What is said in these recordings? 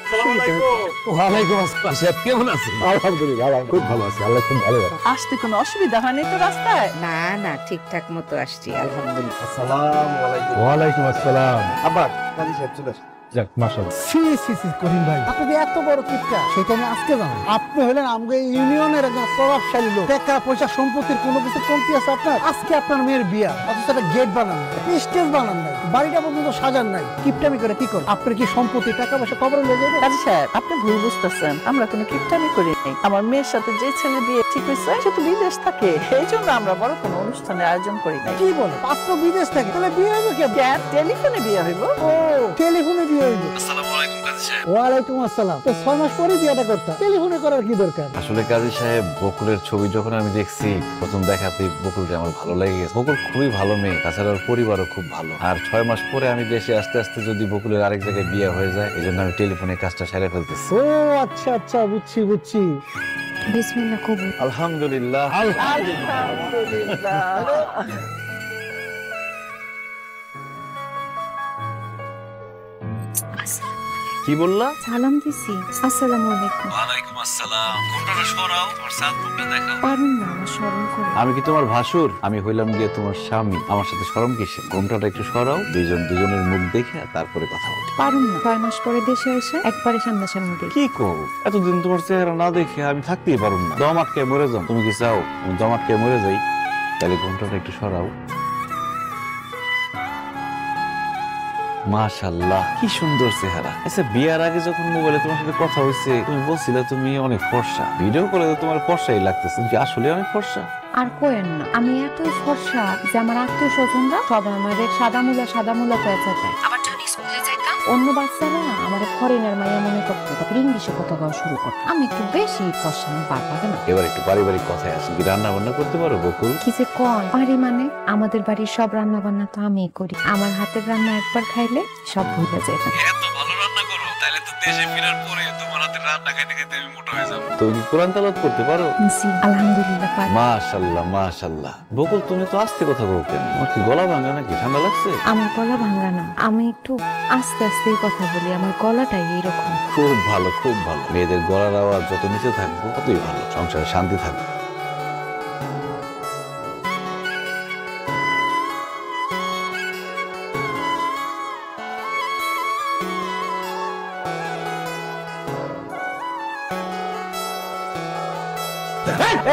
ওয়ালাইকুম আসসালাম। সাহেব কেমন আছেন? আলহামদুলিল্লাহ খুব ভালো আছি, আল্লাহ খুব ভালো আছে। আসতে কোনো অসুবিধা হয়নি তো রাস্তায়? না না ঠিকঠাক মতো আসছি আলহামদুলিল্লাহ। আসসালামু আলাইকুম। ওয়ালাইকুম আসসালাম। আব্বা কাজী সাহেব চলে আসেন। যাক মাশাআল্লাহ। সি সি সি করিম ভাই, আপনি যে এত বড় কিপটা সেটা আমি আজকে জানি। আপনি হলেন আমগো ইউনিয়নের একজন প্রভাবশালী লোক। টাকা পয়সা সম্পত্তির কোনো কিছু কমতি আছে আপনার? আজকে আপনার মেয়ের বিয়া, অথচ একটা গেট বানান নাই, স্টেজ বানান নাই, বাড়িটা পর্যন্ত সাজান নাই। কিপটামি করে কি করে? আপনার কি সম্পত্তি টাকা পয়সা কবরে লয়ে যাবে? কাজী সাহেব, আপনি ভুল বুঝতেছেন। আমরা কোনো কিপটামি করি নাই। আমার মেয়ের সাথে যে ছেলে বিয়ে ঠিক হয়েছে সে তো বিদেশ থাকে, এই জন্য আমরা বড় কোনো অনুষ্ঠানের আয়োজন করি নাই। কি বলে? পাত্র বিদেশ থাকে, তাহলে বিয়ে হবে কি? কেন? টেলিফোনে বিয়ে হইব? ও টেলিফোনে বিয়ে হইবে। আসসালামু আলাইকুম কাজী সাহেব। ওয়ালাইকুম আসসালাম। তো 6 মাস পরে বিয়েটা করতে টেলিফোনে করার কি দরকার? আসলে কাজী সাহেব, বকুলের ছবি যখন আমি দেখছি প্রথম দেখাতে বকুলকে আমার ভালো লেগে গেছে। বকুল খুবই ভালো মেয়ে, তাছাড়া ওর পরিবারও খুব ভালো। আর 6 মাস পরে আমি দেশে আসতে আসতে যদি বকুলের আরেক জায়গায় বিয়ে হয়ে যায়, এই জন্য আমি টেলিফোনে কাজটা সেরে ফেলতেছি। ও আচ্ছা আচ্ছা, বুঝছি বুঝছি। বিসমিল্লাহ কবুল। আলহামদুলিল্লাহ। কি বললা? সালাম দিছি। আসসালামু আলাইকুম। ওয়ালাইকুম আসসালাম। ঘন্টাটা সরাও, তোমার সাত মুখটা দেখাও। পারুন না আমার স্মরণ করে। আমি কি তোমার ভাসুর? আমি হইলাম গিয়ে তোমার স্বামী। আমার সাথে শরম কিসে? ঘোমটাটা একটু সরাও, দুজনের মুখ দেখে তারপরে কথা বলি। পারুন না 6 মাস পরে দেশে এসে একবারে সামনাসামনি দেখি। কি করবো? এতদিন তোমার চেহারা না দেখে আমি থাকতেই পারুম না। দম আটকে মরে যাও। তুমি কি চাও আমি দম আটকে মরে যাই? তাহলে ঘোমটাটা একটু সরাও। মাশাআল্লাহ, কি সুন্দর চেহারা। আচ্ছা, বিয়ার আগে যখন মোবাইলে তোমার সাথে কথা হয়েছে, তুমি বলছিলে তুমি অনেক ফর্সা। ভিডিও কলে তো তোমার ফর্সাই লাগতেছে। তুমি কি আসলে অনেক ফর্সা? আর কোয়েন না, আমি এত ফর্সা যে আমার আত্মীয় স্বজনরা সবাই আমাদের সাদা মুলা পেঁচা দেয়। আবার যখন স্কুলে যাইতাম অন্য বাচ্চারা না আমার ফরেনার মাইয়া মনে করতো, তারপর ইংলিশে কথা বলা শুরু করতো। আমি একটু বেশি ফর্সা, আমি পারবো না। এবার একটু পারিবারিক কথায় আসি। কি রান্না বান্না করতে পারো বকুল? কি যে কয় পারি মানে, আমাদের বাড়ির সব রান্না বান্না তো আমিই করি। আমার হাতের রান্না একবার খাইলে সব ভুলে যায়। এত ভালো রান্না করো, তাহলে তো দেশে ফেরার পরে তোমার হাতে রান্না খাইতে খাইতে আমি মোটা হয়ে যাবো। তুমি কি কোরআন তেলাওয়াত করতে পারো? জি আলহামদুলিল্লাহ পারি। মাশাআল্লাহ মাশাআল্লাহ। বকুল, তুমি তো আস্তে কথা বলো কেন? তোমার কি গলা ভাঙা নাকি? ঠান্ডা লাগছে? আমার গলা ভাঙা না, আমি একটু আস্তে আস্তে কথা বলি, আমার গলাটাই এরকম। খুব ভালো খুব ভালো। মেয়েদের গলার আওয়াজ যত নিচে থাকবো ততই ভালো, সংসারে শান্তি থাকবে।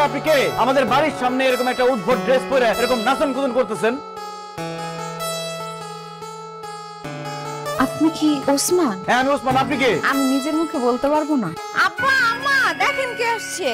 আপনি কে? আমাদের বাড়ির সামনে এরকম একটা উদ্ভট ড্রেস পরে এরকম নাচন কুদন করতেছেন? আপনি কি ওসমান? হ্যাঁ আমি ওসমান। আপনি কে? আমি নিজের মুখে বলতে পারবো না। আপা আম্মা দেখেন কে আসছে।